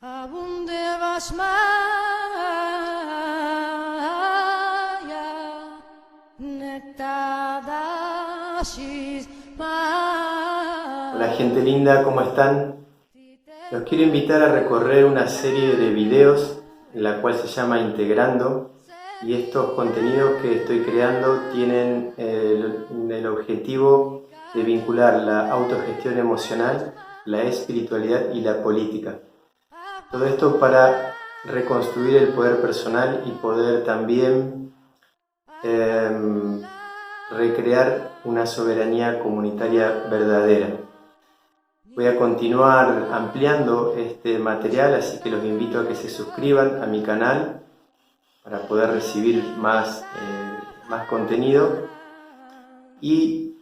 Abunde basmaya nektadasis Hola gente linda, ¿cómo están? Los quiero invitar a recorrer una serie de videos en la cual se llama Integrando, y estos contenidos que estoy creando tienen el objetivo de vincular la autogestión emocional, la espiritualidad y la política. Todo esto para reconstruir el poder personal y poder también recrear una soberanía comunitaria verdadera. Voy a continuar ampliando este material, así que los invito a que se suscriban a mi canal para poder recibir más contenido. Y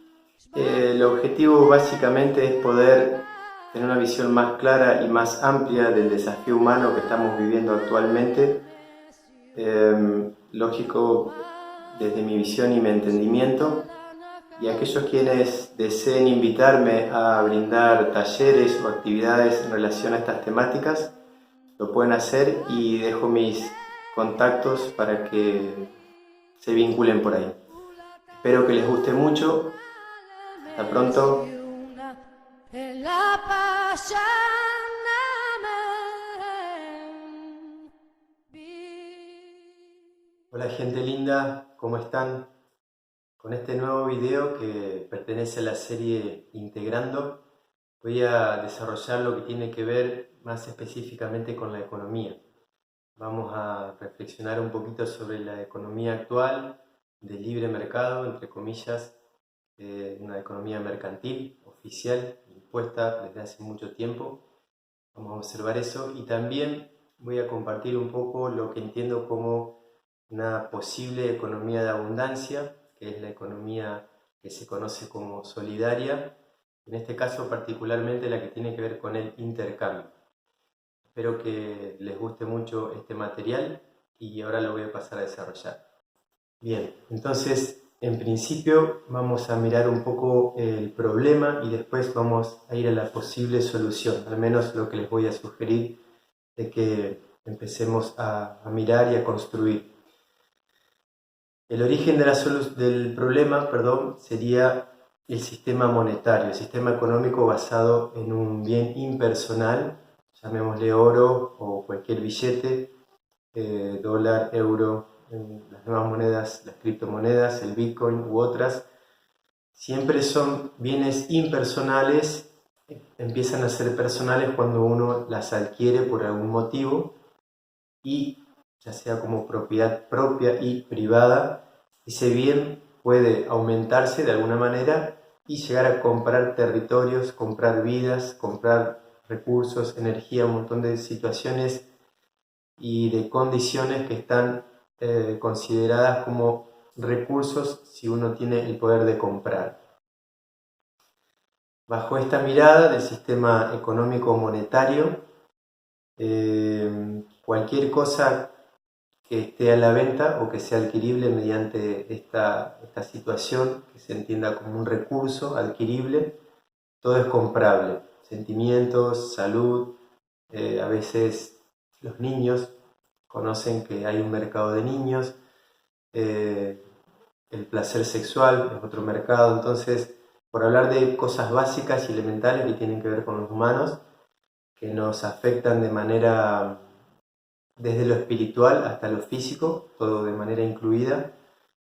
el objetivo básicamente es poder tener una visión más clara y más amplia del desafío humano que estamos viviendo actualmente. Lógico, desde mi visión y mi entendimiento. Y aquellos quienes deseen invitarme a brindar talleres o actividades en relación a estas temáticas, lo pueden hacer, y dejo mis contactos para que se vinculen por ahí. Espero que les guste mucho. Hasta pronto. Hola gente linda, ¿cómo están? Con este nuevo video que pertenece a la serie Integrando, voy a desarrollar lo que tiene que ver más específicamente con la economía. Vamos a reflexionar un poquito sobre la economía actual, de libre mercado, entre comillas, una economía mercantil, oficial, impuesta desde hace mucho tiempo. Vamos a observar eso, y también voy a compartir un poco lo que entiendo como una posible economía de abundancia, que es la economía que se conoce como solidaria, en este caso particularmente la que tiene que ver con el intercambio. Espero que les guste mucho este material y ahora lo voy a pasar a desarrollar. Bien, entonces en principio vamos a mirar un poco el problema y después vamos a ir a la posible solución, al menos lo que les voy a sugerir de que empecemos a mirar y a construir. El origen del problema, sería el sistema monetario, el sistema económico basado en un bien impersonal, llamémosle oro o cualquier billete, dólar, euro, las nuevas monedas, las criptomonedas, el Bitcoin u otras. Siempre son bienes impersonales, empiezan a ser personales cuando uno las adquiere por algún motivo, y ya sea como propiedad propia y privada, ese bien puede aumentarse de alguna manera y llegar a comprar territorios, comprar vidas, comprar recursos, energía, un montón de situaciones y de condiciones que están consideradas como recursos si uno tiene el poder de comprar. Bajo esta mirada del sistema económico monetario, cualquier cosa que esté a la venta o que sea adquirible mediante esta situación, que se entienda como un recurso adquirible, todo es comprable. Sentimientos, salud, a veces los niños conocen que hay un mercado de niños, el placer sexual es otro mercado. Entonces, por hablar de cosas básicas y elementales que tienen que ver con los humanos, que nos afectan de manera desde lo espiritual hasta lo físico, todo de manera incluida,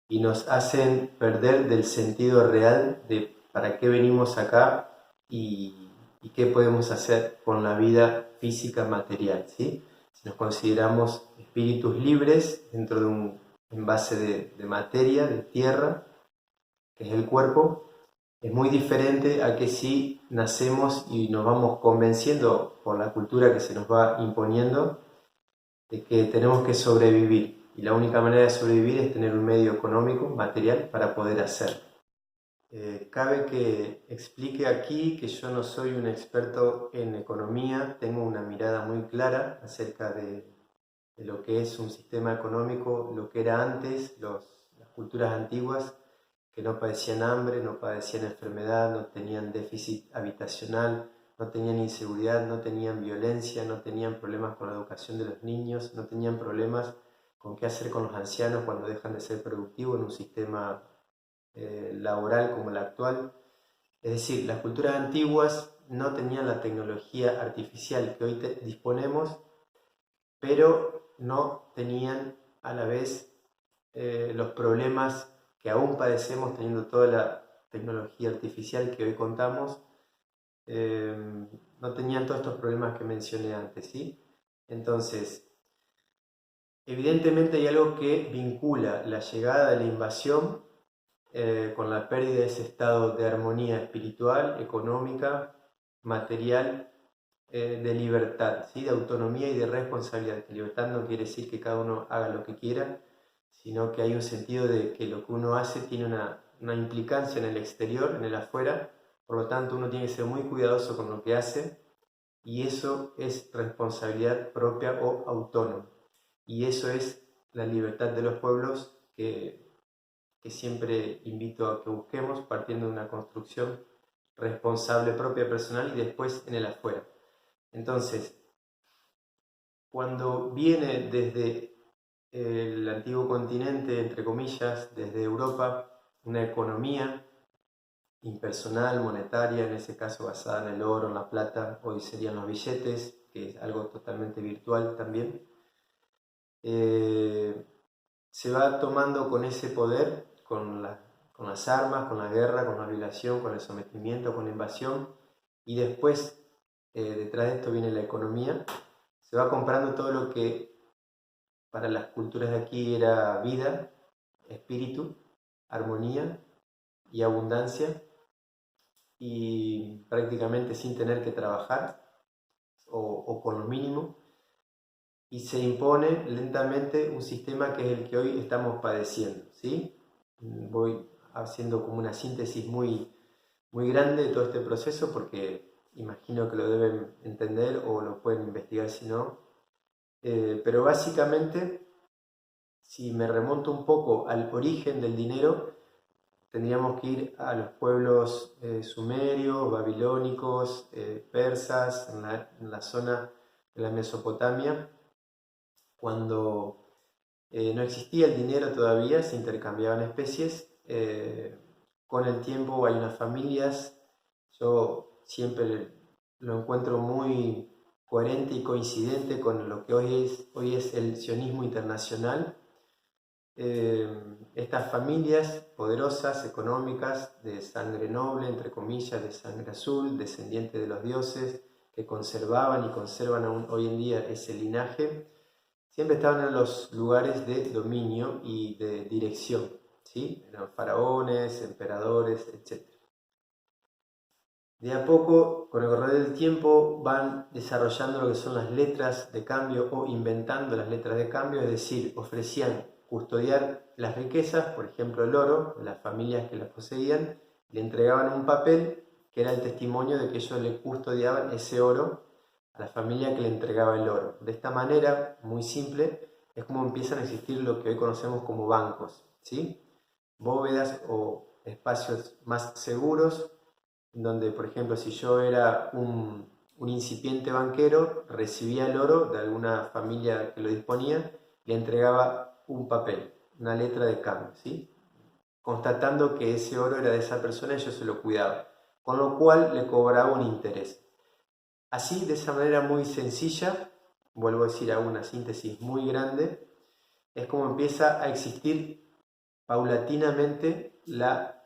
y nos hacen perder del sentido real de para qué venimos acá y qué podemos hacer con la vida física material, ¿sí? Si nos consideramos espíritus libres dentro de un envase de materia, de tierra, que es el cuerpo, es muy diferente a que si nacemos y nos vamos convenciendo por la cultura que se nos va imponiendo de que tenemos que sobrevivir, y la única manera de sobrevivir es tener un medio económico, material, para poder hacerlo. Cabe que explique aquí que yo no soy un experto en economía, tengo una mirada muy clara acerca de lo que es un sistema económico, lo que era antes, las culturas antiguas, que no padecían hambre, no padecían enfermedad, no tenían déficit habitacional, no tenían inseguridad, no tenían violencia, no tenían problemas con la educación de los niños, no tenían problemas con qué hacer con los ancianos cuando dejan de ser productivos en un sistema laboral como el actual. Es decir, las culturas antiguas no tenían la tecnología artificial que hoy disponemos, pero no tenían a la vez los problemas que aún padecemos teniendo toda la tecnología artificial que hoy contamos. No tenían todos estos problemas que mencioné antes, ¿sí? Entonces, evidentemente hay algo que vincula la llegada de la invasión con la pérdida de ese estado de armonía espiritual, económica, material, de libertad, ¿sí? De autonomía y de responsabilidad. Que libertad no quiere decir que cada uno haga lo que quiera, sino que hay un sentido de que lo que uno hace tiene una implicancia en el exterior, en el afuera, por lo tanto uno tiene que ser muy cuidadoso con lo que hace y eso es responsabilidad propia o autónoma. Y eso es la libertad de los pueblos que siempre invito a que busquemos partiendo de una construcción responsable propia personal y después en el afuera. Entonces, cuando viene desde el antiguo continente, entre comillas, desde Europa, una economía impersonal, monetaria, en ese caso basada en el oro, en la plata, hoy serían los billetes, que es algo totalmente virtual también, se va tomando con ese poder, con las armas, con la guerra, con la violación, con el sometimiento, con la invasión, y después, detrás de esto viene la economía, se va comprando todo lo que para las culturas de aquí era vida, espíritu, armonía y abundancia, y prácticamente sin tener que trabajar o con lo mínimo, y se impone lentamente un sistema que es el que hoy estamos padeciendo, ¿sí? Voy haciendo como una síntesis muy grande de todo este proceso porque imagino que lo deben entender o lo pueden investigar si no. Pero básicamente, si me remonto un poco al origen del dinero, tendríamos que ir a los pueblos sumerios, babilónicos, persas, en la zona de la Mesopotamia, cuando no existía el dinero todavía, se intercambiaban especies. Con el tiempo hay unas familias, yo siempre lo encuentro muy coherente y coincidente con lo que hoy es el sionismo internacional. Estas familias poderosas, económicas, de sangre noble, entre comillas, de sangre azul, descendientes de los dioses, que conservaban y conservan aún hoy en día ese linaje, siempre estaban en los lugares de dominio y de dirección, ¿sí? Eran faraones, emperadores, etc. De a poco, con el correr del tiempo, van desarrollando lo que son las letras de cambio o inventando las letras de cambio, es decir, ofrecían custodiar las riquezas, por ejemplo el oro, las familias que las poseían, le entregaban un papel que era el testimonio de que ellos le custodiaban ese oro a la familia que le entregaba el oro. De esta manera, muy simple, es como empiezan a existir lo que hoy conocemos como bancos, ¿sí? Bóvedas o espacios más seguros, donde, por ejemplo, si yo era un incipiente banquero, recibía el oro de alguna familia que lo disponía, le entregaba un papel, una letra de cambio, ¿sí? Constatando que ese oro era de esa persona y yo se lo cuidaba, con lo cual le cobraba un interés. Así, de esa manera muy sencilla, vuelvo a decir, hago una síntesis muy grande, es como empieza a existir paulatinamente la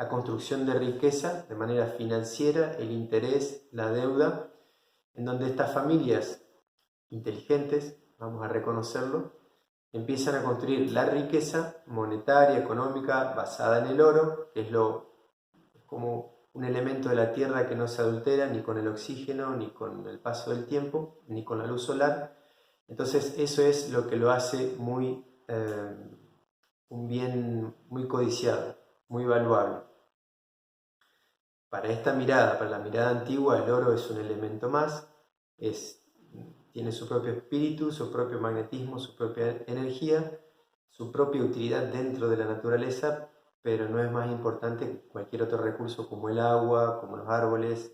construcción de riqueza de manera financiera, el interés, la deuda, en donde estas familias inteligentes, vamos a reconocerlo, empiezan a construir la riqueza monetaria, económica, basada en el oro, que es como un elemento de la Tierra que no se adultera ni con el oxígeno, ni con el paso del tiempo, ni con la luz solar. Entonces eso es lo que lo hace un bien muy codiciado, muy valuable. Para esta mirada, para la mirada antigua, el oro es un elemento más, tiene su propio espíritu, su propio magnetismo, su propia energía, su propia utilidad dentro de la naturaleza, pero no es más importante que cualquier otro recurso como el agua, como los árboles,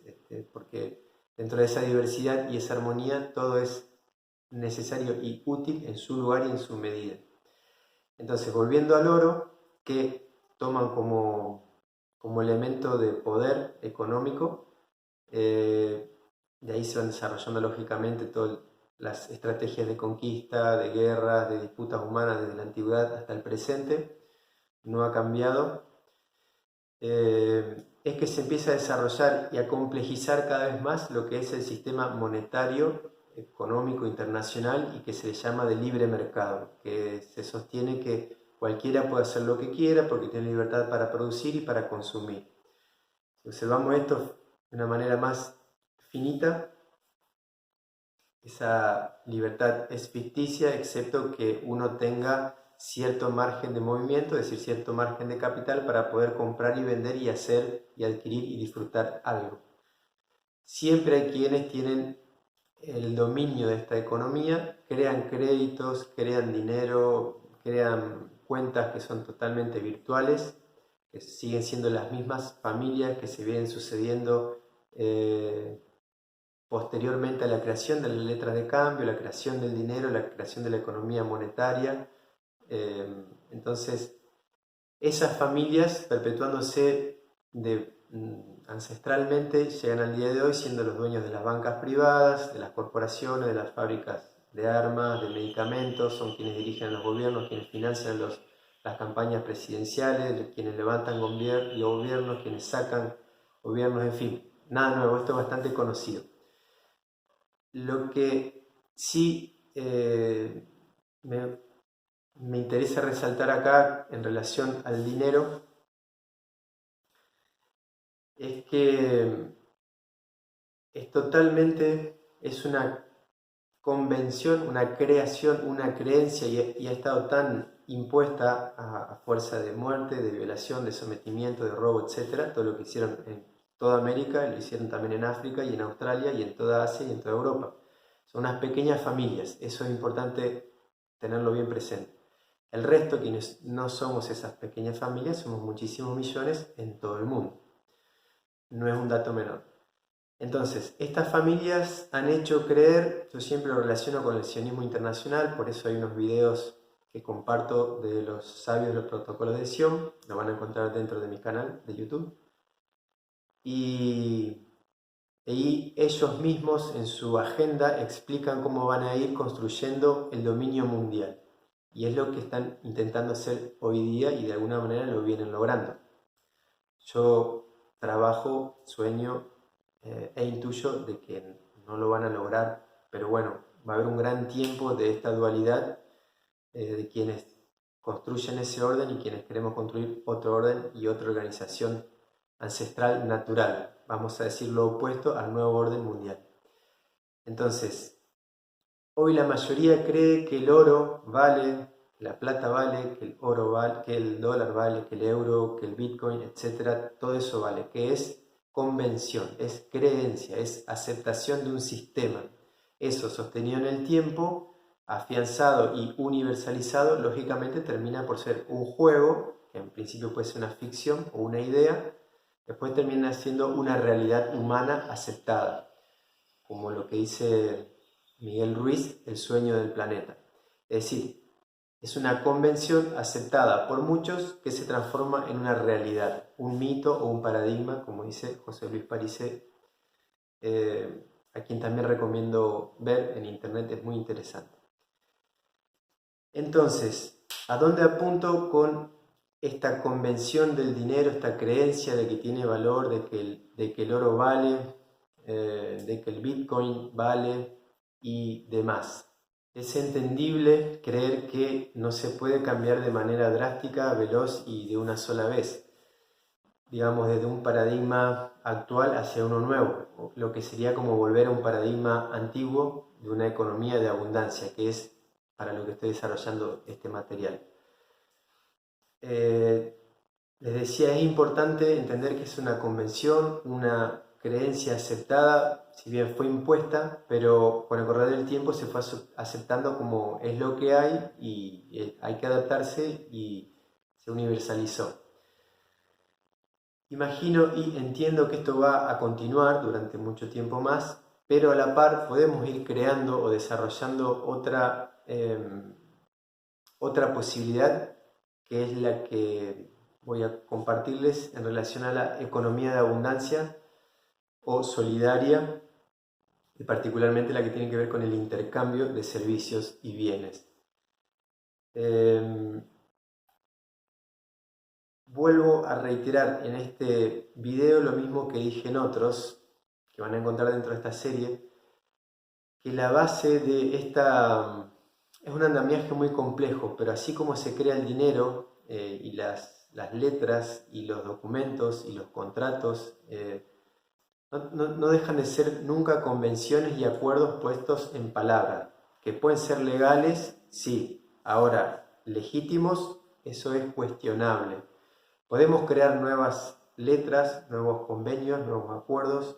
porque dentro de esa diversidad y esa armonía todo es necesario y útil en su lugar y en su medida. Entonces, volviendo al oro, que toman como elemento de poder económico, de ahí se van desarrollando lógicamente todas las estrategias de conquista, de guerra, de disputas humanas desde la antigüedad hasta el presente, no ha cambiado. Es que se empieza a desarrollar y a complejizar cada vez más lo que es el sistema monetario, económico, internacional y que se le llama de libre mercado, que se sostiene que cualquiera puede hacer lo que quiera porque tiene libertad para producir y para consumir. Si observamos esto de una manera más finita, esa libertad es ficticia, excepto que uno tenga cierto margen de movimiento, es decir, cierto margen de capital para poder comprar y vender y hacer y adquirir y disfrutar algo. Siempre hay quienes tienen el dominio de esta economía, crean créditos, crean dinero, crean cuentas que son totalmente virtuales, que siguen siendo las mismas familias que se vienen sucediendo posteriormente a la creación de las letras de cambio, la creación del dinero, la creación de la economía monetaria. Entonces, esas familias perpetuándose ancestralmente llegan al día de hoy siendo los dueños de las bancas privadas, de las corporaciones, de las fábricas de armas, de medicamentos, son quienes dirigen los gobiernos, quienes financian las campañas presidenciales, quienes levantan gobiernos, quienes sacan gobiernos, en fin, nada nuevo, esto es bastante conocido. Lo que sí me interesa resaltar acá en relación al dinero es que es una convención, una creación, una creencia y ha estado tan impuesta a fuerza de muerte, de violación, de sometimiento, de robo, etc. Todo lo que hicieron en toda América, lo hicieron también en África y en Australia y en toda Asia y en toda Europa. Son unas pequeñas familias, eso es importante tenerlo bien presente. El resto, quienes no somos esas pequeñas familias, somos muchísimos millones en todo el mundo. No es un dato menor. Entonces, estas familias han hecho creer, yo siempre lo relaciono con el sionismo internacional, por eso hay unos videos que comparto de los sabios de los protocolos de Sion, lo van a encontrar dentro de mi canal de YouTube. Y ellos mismos en su agenda explican cómo van a ir construyendo el dominio mundial. Y es lo que están intentando hacer hoy día y de alguna manera lo vienen logrando. Yo trabajo, sueño e intuyo de que no lo van a lograr, pero bueno, va a haber un gran tiempo de esta dualidad de quienes construyen ese orden y quienes queremos construir otro orden y otra organización ancestral natural, vamos a decir lo opuesto al nuevo orden mundial. Entonces, hoy la mayoría cree que el oro vale, que la plata vale, que el oro vale, que el dólar vale, que el euro, que el bitcoin, etc. Todo eso vale, que es convención, es creencia, es aceptación de un sistema. Eso sostenido en el tiempo, afianzado y universalizado, lógicamente termina por ser un juego, que en principio puede ser una ficción o una idea, después termina siendo una realidad humana aceptada, como lo que dice Miguel Ruiz, el sueño del planeta. Es decir, es una convención aceptada por muchos que se transforma en una realidad, un mito o un paradigma, como dice José Luis Parisé, a quien también recomiendo ver en internet, es muy interesante. Entonces, ¿a dónde apunto con esta convención del dinero, esta creencia de que tiene valor, de que el oro vale, de que el bitcoin vale y demás? Es entendible creer que no se puede cambiar de manera drástica, veloz y de una sola vez, digamos desde un paradigma actual hacia uno nuevo, lo que sería como volver a un paradigma antiguo de una economía de abundancia, que es para lo que estoy desarrollando este material. Les decía, es importante entender que es una convención, una creencia aceptada, si bien fue impuesta, pero con el correr del tiempo se fue aceptando como es lo que hay y hay que adaptarse y se universalizó. Imagino y entiendo que esto va a continuar durante mucho tiempo más, pero a la par podemos ir creando o desarrollando otra posibilidad, que es la que voy a compartirles en relación a la economía de abundancia o solidaria, y particularmente la que tiene que ver con el intercambio de servicios y bienes. Vuelvo a reiterar en este video lo mismo que dije en otros, que van a encontrar dentro de esta serie, que la base de esta es un andamiaje muy complejo, pero así como se crea el dinero y las letras y los documentos y los contratos, no dejan de ser nunca convenciones y acuerdos puestos en palabras, que pueden ser legales, sí, ahora legítimos, eso es cuestionable. Podemos crear nuevas letras, nuevos convenios, nuevos acuerdos,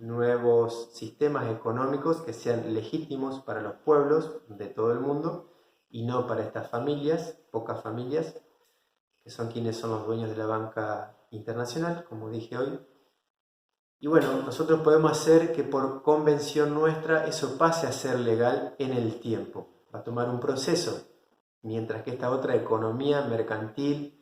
nuevos sistemas económicos que sean legítimos para los pueblos de todo el mundo y no para estas familias, pocas familias, que son quienes son los dueños de la banca internacional, como dije hoy. Y bueno, nosotros podemos hacer que por convención nuestra eso pase a ser legal en el tiempo. Va a tomar un proceso, mientras que esta otra economía mercantil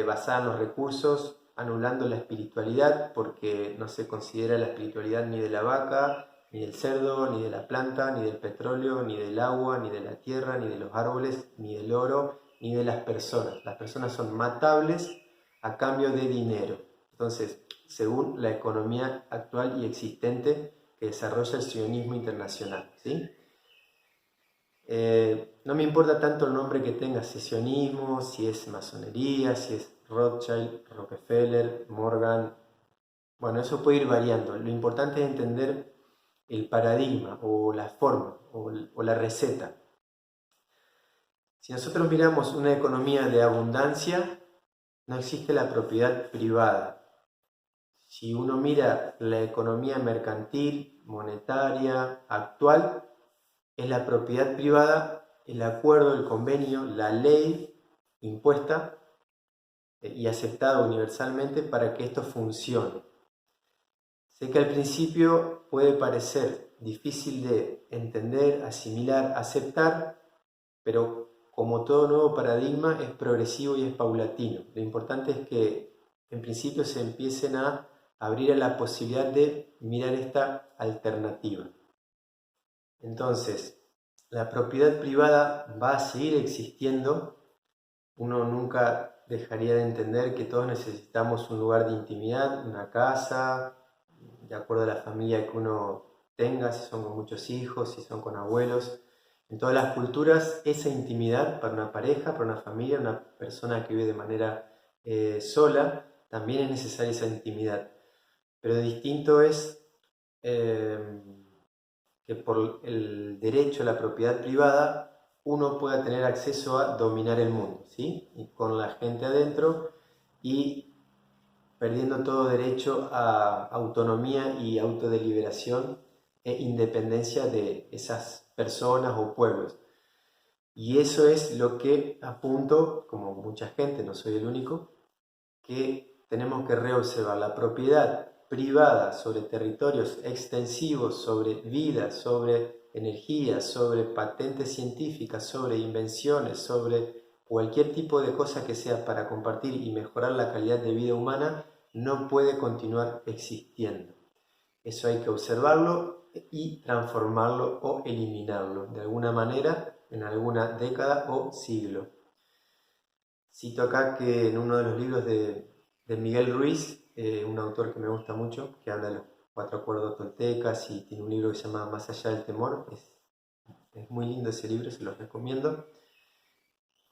basada en los recursos, anulando la espiritualidad, porque no se considera la espiritualidad ni de la vaca, ni del cerdo, ni de la planta, ni del petróleo, ni del agua, ni de la tierra, ni de los árboles, ni del oro, ni de las personas. Las personas son matables a cambio de dinero. Entonces, según la economía actual y existente que desarrolla el sionismo internacional, ¿sí? No me importa tanto el nombre que tenga, si es sionismo, si es masonería, si es Rothschild, Rockefeller, Morgan. Bueno, eso puede ir variando. Lo importante es entender el paradigma o la forma o la receta. Si nosotros miramos una economía de abundancia, no existe la propiedad privada. Si uno mira la economía mercantil, monetaria, actual, es la propiedad privada, el acuerdo, el convenio, la ley impuesta y aceptada universalmente para que esto funcione. Sé que al principio puede parecer difícil de entender, asimilar, aceptar, pero como todo nuevo paradigma es progresivo y es paulatino. Lo importante es que en principio se empiecen a abrir a la posibilidad de mirar esta alternativa. Entonces, la propiedad privada va a seguir existiendo. Uno nunca dejaría de entender que todos necesitamos un lugar de intimidad, una casa, de acuerdo a la familia que uno tenga, si son con muchos hijos, si son con abuelos. En todas las culturas, esa intimidad para una pareja, para una familia, una persona que vive de manera sola, también es necesaria esa intimidad. Pero distinto es que por el derecho a la propiedad privada uno pueda tener acceso a dominar el mundo, ¿sí? Y con la gente adentro y perdiendo todo derecho a autonomía y autodeliberación e independencia de esas personas o pueblos. Y eso es lo que apunto, como mucha gente, no soy el único, que tenemos que reobservar la propiedad privada sobre territorios extensivos, sobre vida, sobre energía, sobre patentes científicas, sobre invenciones, sobre cualquier tipo de cosa que sea para compartir y mejorar la calidad de vida humana, no puede continuar existiendo. Eso hay que observarlo y transformarlo o eliminarlo de alguna manera en alguna década o siglo. Cito acá que en uno de los libros de Miguel Ruiz, un autor que me gusta mucho, que habla de los 4 acuerdos toltecas y tiene un libro que se llama Más allá del temor, es muy lindo ese libro, se los recomiendo,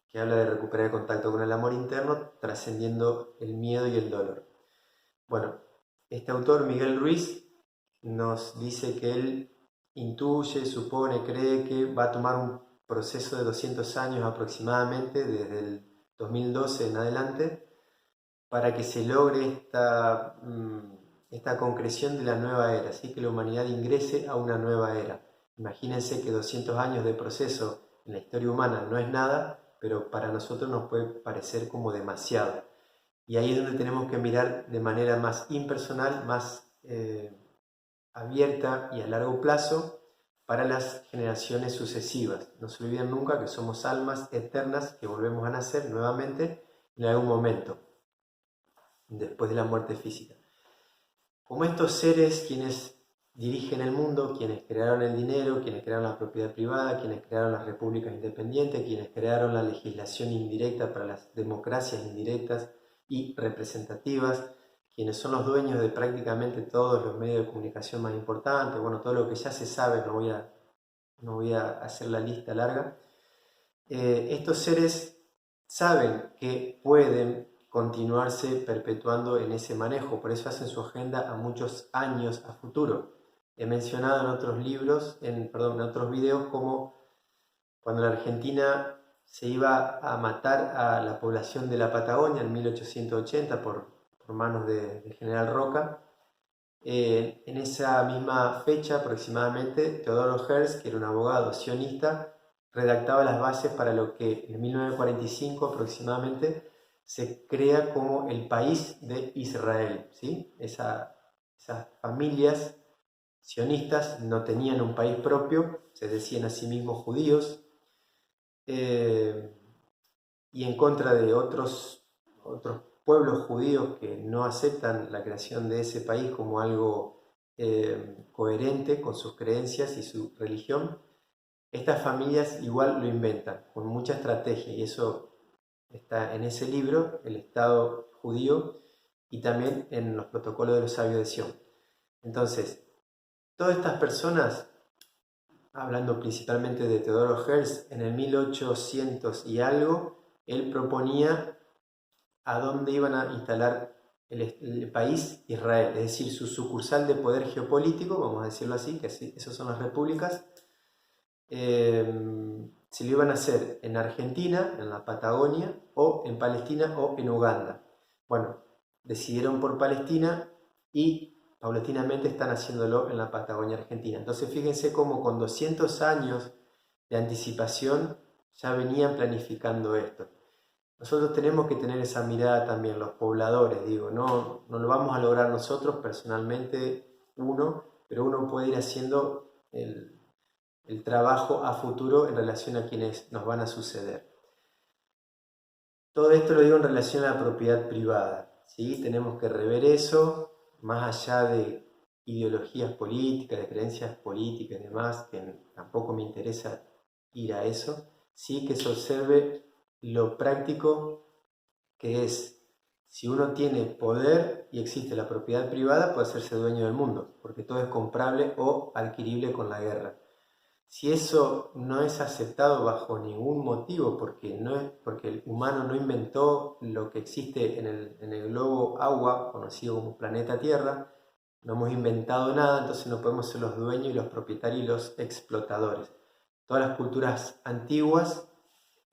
que habla de recuperar el contacto con el amor interno, trascendiendo el miedo y el dolor. Bueno, este autor, Miguel Ruiz, nos dice que él intuye, supone, cree que va a tomar un proceso de 200 años aproximadamente, desde el 2012 en adelante, para que se logre esta concreción de la nueva era, ¿sí? Que la humanidad ingrese a una nueva era. Imagínense que 200 años de proceso en la historia humana no es nada, pero para nosotros nos puede parecer como demasiado. Y ahí es donde tenemos que mirar de manera más impersonal, más abierta y a largo plazo para las generaciones sucesivas. No se olviden nunca que somos almas eternas que volvemos a nacer nuevamente en algún momento, después de la muerte física. Como estos seres, quienes dirigen el mundo, quienes crearon el dinero, quienes crearon la propiedad privada, quienes crearon las repúblicas independientes, quienes crearon la legislación indirecta para las democracias indirectas y representativas, quienes son los dueños de prácticamente todos los medios de comunicación más importantes, bueno, todo lo que ya se sabe, no voy a hacer la lista larga. Estos seres saben que pueden continuarse perpetuando en ese manejo, por eso hacen su agenda a muchos años a futuro. He mencionado en otros libros, en otros videos, como cuando la Argentina se iba a matar a la población de la Patagonia en 1880 por manos del general Roca. En esa misma fecha aproximadamente, Teodoro Herzl, que era un abogado sionista, redactaba las bases para lo que en 1945 aproximadamente se crea como el país de Israel, ¿sí? Esas familias sionistas no tenían un país propio, se decían a sí mismos judíos, y en contra de otros pueblos judíos que no aceptan la creación de ese país como algo coherente con sus creencias y su religión, estas familias igual lo inventan con mucha estrategia, y eso está en ese libro, El Estado Judío, y también en los protocolos de los sabios de Sion. Entonces, todas estas personas, hablando principalmente de Teodoro Herzl, en el 1800 y algo, él proponía a dónde iban a instalar el país Israel, es decir, su sucursal de poder geopolítico, vamos a decirlo así, que esas son las repúblicas. Se lo iban a hacer en Argentina, en la Patagonia, o en Palestina o en Uganda. Bueno, decidieron por Palestina y paulatinamente están haciéndolo en la Patagonia Argentina. Entonces fíjense cómo con 200 años de anticipación ya venían planificando esto. Nosotros tenemos que tener esa mirada también, los pobladores, digo, no lo vamos a lograr nosotros personalmente, pero uno puede ir haciendo el trabajo a futuro en relación a quienes nos van a suceder. Todo esto lo digo en relación a la propiedad privada, ¿sí? Tenemos que rever eso, más allá de ideologías políticas, de creencias políticas y demás, que tampoco me interesa ir a eso, sí que se observe lo práctico que es. Si uno tiene poder y existe la propiedad privada, puede hacerse dueño del mundo, porque todo es comprable o adquirible con la guerra. Si eso no es aceptado bajo ningún motivo, porque el humano no inventó lo que existe en el globo agua, conocido como planeta Tierra, no hemos inventado nada, entonces no podemos ser los dueños y los propietarios y los explotadores. Todas las culturas antiguas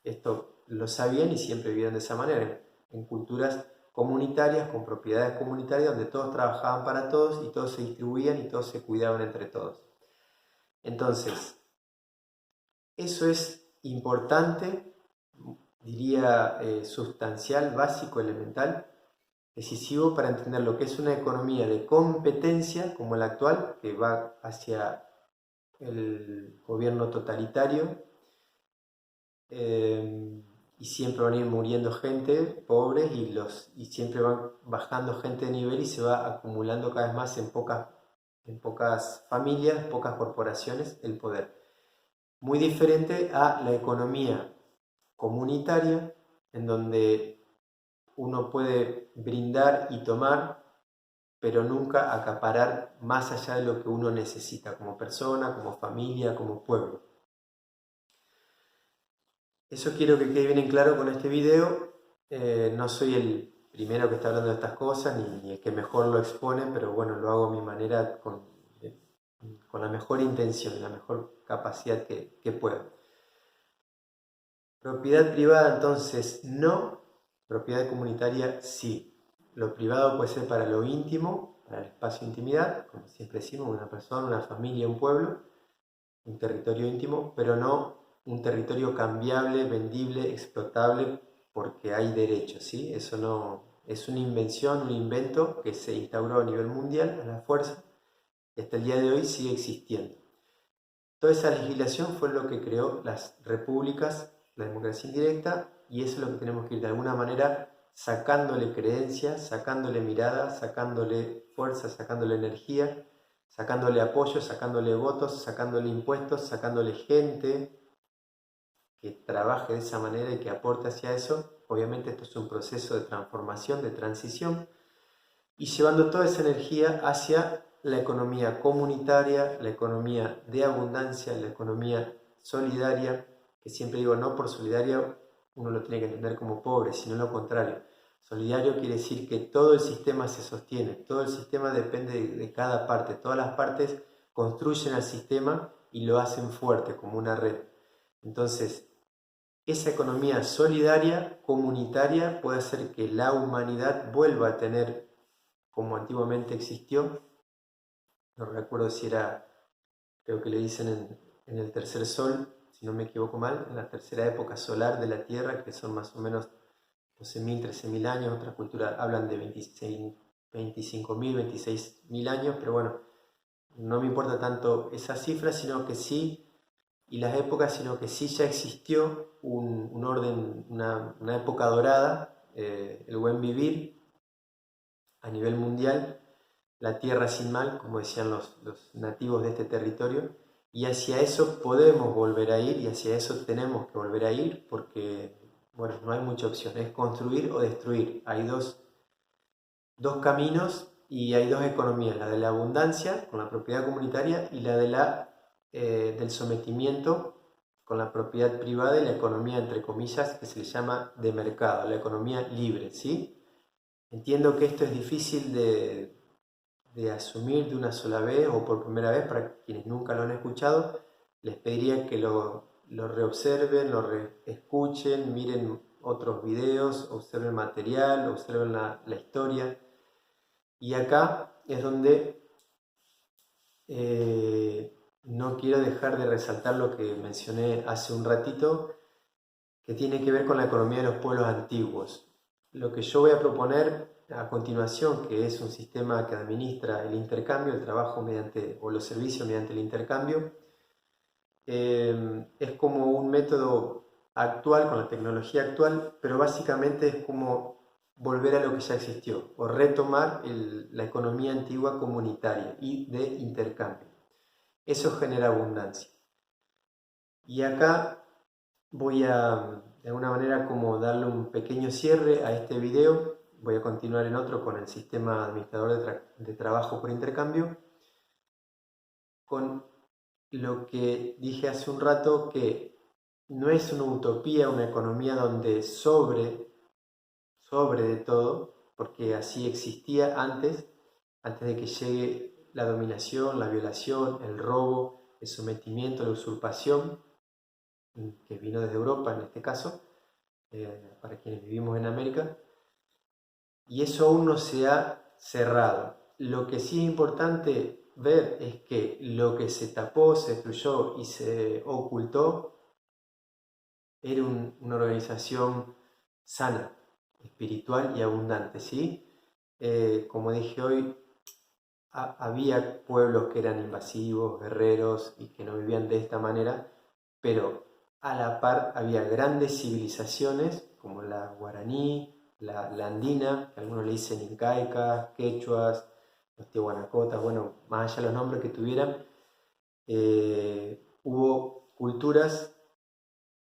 esto lo sabían y siempre vivieron de esa manera, en culturas comunitarias, con propiedades comunitarias, donde todos trabajaban para todos y todos se distribuían y todos se cuidaban entre todos. Entonces, eso es importante, diría sustancial, básico, elemental, decisivo para entender lo que es una economía de competencia como la actual, que va hacia el gobierno totalitario, y siempre van a ir muriendo gente, pobres, y siempre van bajando gente de nivel y se va acumulando cada vez más en pocas familias, pocas corporaciones, el poder. Muy diferente a la economía comunitaria, en donde uno puede brindar y tomar, pero nunca acaparar más allá de lo que uno necesita como persona, como familia, como pueblo. Eso quiero que quede bien en claro con este video. No soy el primero que está hablando de estas cosas, ni el que mejor lo expone, pero bueno, lo hago a mi manera, con la mejor intención, la mejor capacidad que pueda. Propiedad privada entonces no, propiedad comunitaria sí. Lo privado puede ser para lo íntimo, para el espacio de intimidad, como siempre decimos, una persona, una familia, un pueblo, un territorio íntimo, pero no un territorio cambiable, vendible, explotable, porque hay derechos, ¿sí? Eso es una invención, un invento que se instauró a nivel mundial a la fuerza y hasta el día de hoy sigue existiendo. Toda esa legislación fue lo que creó las repúblicas, la democracia indirecta, y eso es lo que tenemos que ir de alguna manera sacándole creencias, sacándole mirada, sacándole fuerza, sacándole energía, sacándole apoyo, sacándole votos, sacándole impuestos, sacándole gente que trabaje de esa manera y que aporte hacia eso. Obviamente esto es un proceso de transformación, de transición, y llevando toda esa energía hacia la economía comunitaria, la economía de abundancia, la economía solidaria, que siempre digo, no por solidario uno lo tiene que entender como pobre, sino lo contrario. Solidario quiere decir que todo el sistema se sostiene, todo el sistema depende de cada parte, todas las partes construyen al sistema y lo hacen fuerte como una red. Entonces, esa economía solidaria, comunitaria, puede hacer que la humanidad vuelva a tener, como antiguamente existió, no recuerdo si era, creo que le dicen en el tercer sol, si no me equivoco mal, en la tercera época solar de la Tierra, que son más o menos 12.000, 13.000 años, otras culturas hablan de 25.000, 26.000 años, pero bueno, no me importa tanto esa cifra, sino que sí, y las épocas, sino que sí ya existió un orden, una época dorada, el buen vivir a nivel mundial, la tierra sin mal, como decían los nativos de este territorio, y hacia eso podemos volver a ir y hacia eso tenemos que volver a ir porque, bueno, no hay mucha opción, es construir o destruir. Hay dos caminos y hay dos economías, la de la abundancia con la propiedad comunitaria y la de del sometimiento con la propiedad privada y la economía, entre comillas, que se le llama de mercado, la economía libre, ¿sí? Entiendo que esto es difícil de asumir de una sola vez o por primera vez para quienes nunca lo han escuchado. Les pediría que lo reobserven, lo escuchen, miren otros videos, observen material, observen la historia. Y acá es donde no quiero dejar de resaltar lo que mencioné hace un ratito, que tiene que ver con la economía de los pueblos antiguos. Lo que yo voy a proponer a continuación, que es un sistema que administra el intercambio, el trabajo mediante, o los servicios mediante el intercambio, es como un método actual, con la tecnología actual, pero básicamente es como volver a lo que ya existió, o retomar la economía antigua comunitaria y de intercambio. Eso genera abundancia. Y acá voy a, de alguna manera, como darle un pequeño cierre a este video. Voy a continuar en otro con el sistema administrador de trabajo por intercambio, con lo que dije hace un rato, que no es una utopía, una economía donde sobre de todo, porque así existía antes de que llegue la dominación, la violación, el robo, el sometimiento, la usurpación, que vino desde Europa en este caso, para quienes vivimos en América, y eso aún no se ha cerrado. Lo que sí es importante ver es que lo que se tapó, se fluyó y se ocultó era una organización sana, espiritual y abundante, ¿sí? Como dije hoy, había pueblos que eran invasivos, guerreros y que no vivían de esta manera, pero a la par había grandes civilizaciones como la guaraní, la andina, que algunos le dicen incaicas, quechuas, los tihuanacotas, bueno, más allá de los nombres que tuvieran, hubo culturas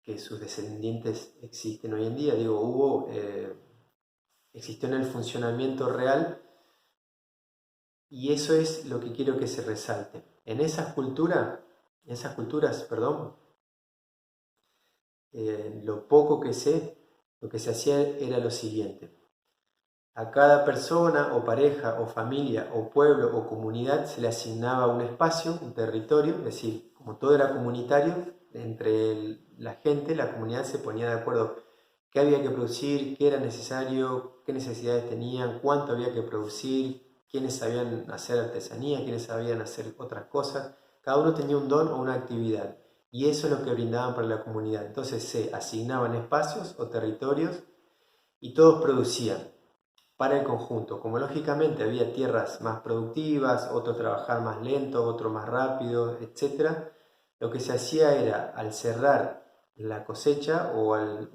que sus descendientes existen hoy en día, digo, existió en el funcionamiento real, y eso es lo que quiero que se resalte. En esas culturas, lo poco que sé, lo que se hacía era lo siguiente. A cada persona o pareja o familia o pueblo o comunidad se le asignaba un espacio, un territorio, es decir, como todo era comunitario, entre la gente, la comunidad se ponía de acuerdo qué había que producir, qué era necesario, qué necesidades tenían, cuánto había que producir, quiénes sabían hacer artesanía, quiénes sabían hacer otras cosas. Cada uno tenía un don o una actividad, y eso es lo que brindaban para la comunidad. Entonces se asignaban espacios o territorios y todos producían. para el conjunto. Como lógicamente había tierras más productivas, otro trabajar más lento, otro más rápido, etc., lo que se hacía era, al cerrar la cosecha o al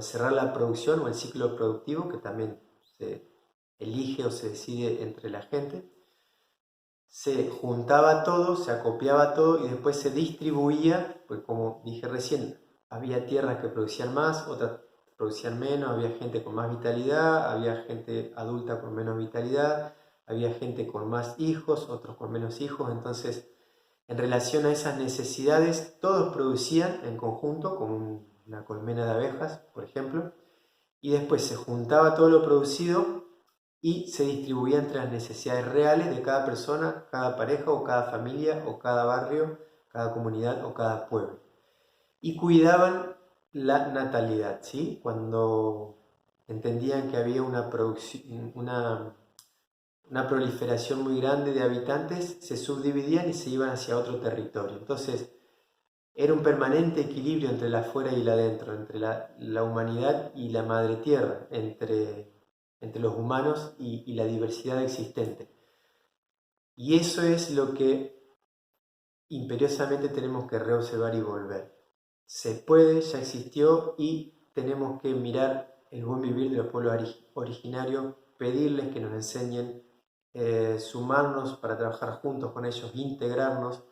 cerrar la producción o el ciclo productivo, que también se elige o se decide entre la gente, se juntaba todo, se acopiaba todo y después se distribuía, pues como dije recién, había tierras que producían más, otras producían menos, había gente con más vitalidad, había gente adulta con menos vitalidad, había gente con más hijos, otros con menos hijos, entonces en relación a esas necesidades todos producían en conjunto, como una colmena de abejas, por ejemplo, y después se juntaba todo lo producido y se distribuía entre las necesidades reales de cada persona, cada pareja o cada familia o cada barrio, cada comunidad o cada pueblo. Y cuidaban la natalidad, ¿sí? Cuando entendían que había una proliferación muy grande de habitantes, se subdividían y se iban hacia otro territorio. Entonces, era un permanente equilibrio entre la afuera y la adentro, entre la humanidad y la madre tierra, entre los humanos y la diversidad existente. Y eso es lo que imperiosamente tenemos que reobservar y volver. Se puede, ya existió y tenemos que mirar el buen vivir de los pueblos originarios, pedirles que nos enseñen, sumarnos para trabajar juntos con ellos, integrarnos.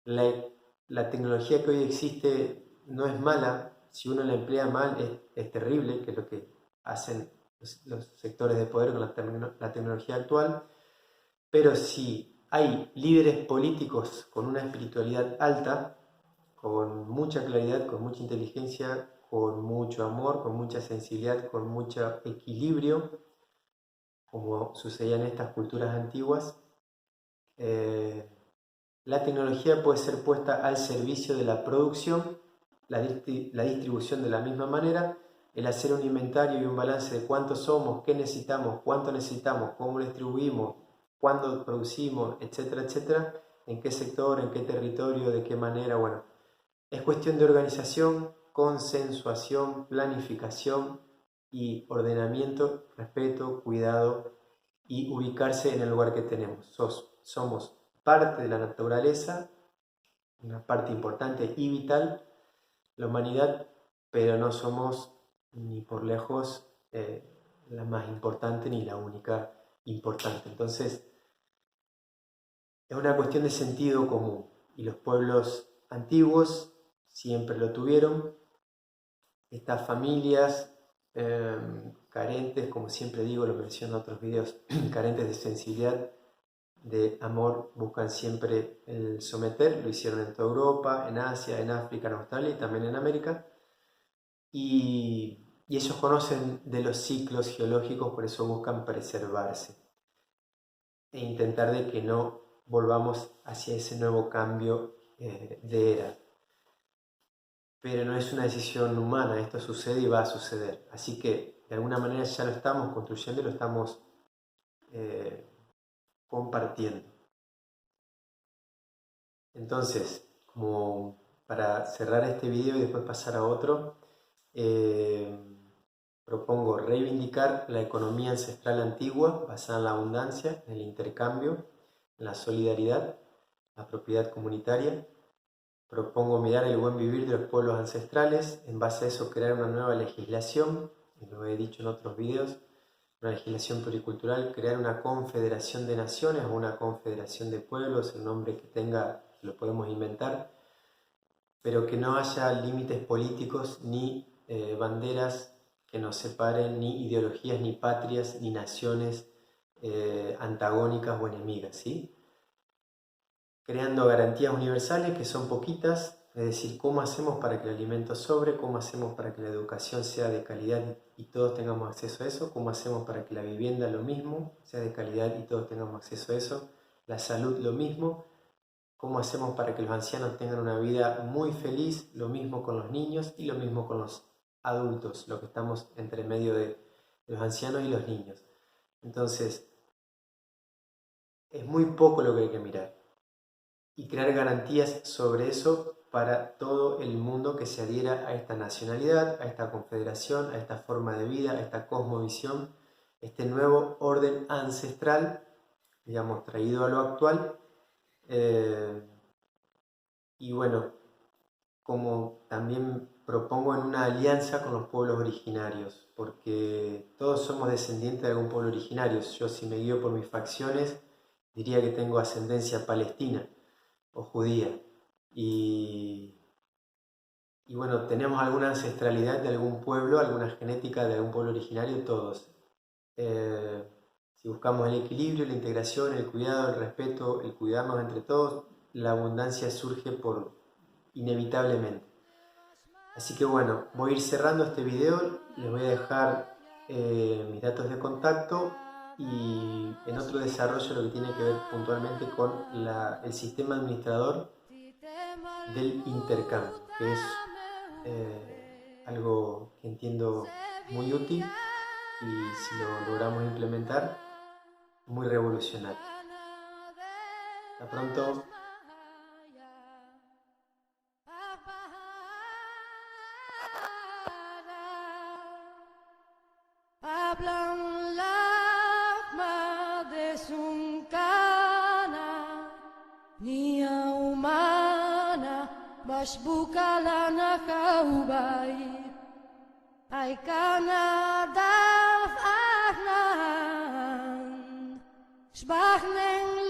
La tecnología que hoy existe no es mala, si uno la emplea mal es terrible, que es lo que hacen los sectores de poder con la tecnología actual, pero si hay líderes políticos con una espiritualidad alta, con mucha claridad, con mucha inteligencia, con mucho amor, con mucha sensibilidad, con mucho equilibrio, como sucedía en estas culturas antiguas, la tecnología puede ser puesta al servicio de la producción, la distribución de la misma manera, el hacer un inventario y un balance de cuántos somos, qué necesitamos, cuánto necesitamos, cómo lo distribuimos, cuándo producimos, etcétera, etcétera, en qué sector, en qué territorio, de qué manera. Bueno, es cuestión de organización, consensuación, planificación y ordenamiento, respeto, cuidado y ubicarse en el lugar que tenemos. Somos parte de la naturaleza, una parte importante y vital, la humanidad, pero no somos ni por lejos la más importante ni la única importante. Entonces, es una cuestión de sentido común y los pueblos antiguos siempre lo tuvieron. Estas familias carentes, como siempre digo, lo menciono en otros videos, carentes de sensibilidad, de amor, buscan siempre el someter. Lo hicieron en toda Europa, en Asia, en África, en Australia y también en América. Y ellos conocen de los ciclos geológicos, por eso buscan preservarse e intentar de que no volvamos hacia ese nuevo cambio de era. Pero no es una decisión humana, esto sucede y va a suceder. Así que de alguna manera ya lo estamos construyendo y lo estamos compartiendo. Entonces, como para cerrar este video y después pasar a otro, propongo reivindicar la economía ancestral antigua basada en la abundancia, en el intercambio, en la solidaridad, la propiedad comunitaria. Propongo mirar el buen vivir de los pueblos ancestrales, en base a eso crear una nueva legislación, lo he dicho en otros videos, una legislación pluricultural, crear una confederación de naciones o una confederación de pueblos, el nombre que tenga lo podemos inventar, pero que no haya límites políticos ni banderas que nos separen, ni ideologías, ni patrias, ni naciones antagónicas o enemigas, ¿sí? Creando garantías universales que son poquitas, es decir, cómo hacemos para que el alimento sobre, cómo hacemos para que la educación sea de calidad y todos tengamos acceso a eso, cómo hacemos para que la vivienda lo mismo, sea de calidad y todos tengamos acceso a eso, la salud lo mismo, cómo hacemos para que los ancianos tengan una vida muy feliz, lo mismo con los niños y lo mismo con los adultos, lo que estamos entre medio de los ancianos y los niños. Entonces, es muy poco lo que hay que mirar. Y crear garantías sobre eso para todo el mundo que se adhiera a esta nacionalidad, a esta confederación, a esta forma de vida, a esta cosmovisión, este nuevo orden ancestral, digamos, traído a lo actual. Y bueno, como también propongo en una alianza con los pueblos originarios, porque todos somos descendientes de algún pueblo originario. Yo, si me guío por mis facciones, diría que tengo ascendencia palestina o judía. Y bueno, tenemos alguna ancestralidad de algún pueblo, alguna genética de algún pueblo originario, todos. Si buscamos el equilibrio, la integración, el cuidado, el respeto, el cuidarnos entre todos, la abundancia surge inevitablemente. Así que bueno, voy a ir cerrando este video, les voy a dejar mis datos de contacto y en otro desarrollo lo que tiene que ver puntualmente con el sistema administrador del intercambio, que es algo que entiendo muy útil y si lo logramos implementar, muy revolucionario. Hasta pronto. Hablan lama de Sunkana, niya humana, mas bukala na kaubay, ay kanadaf ahnan, shbach neng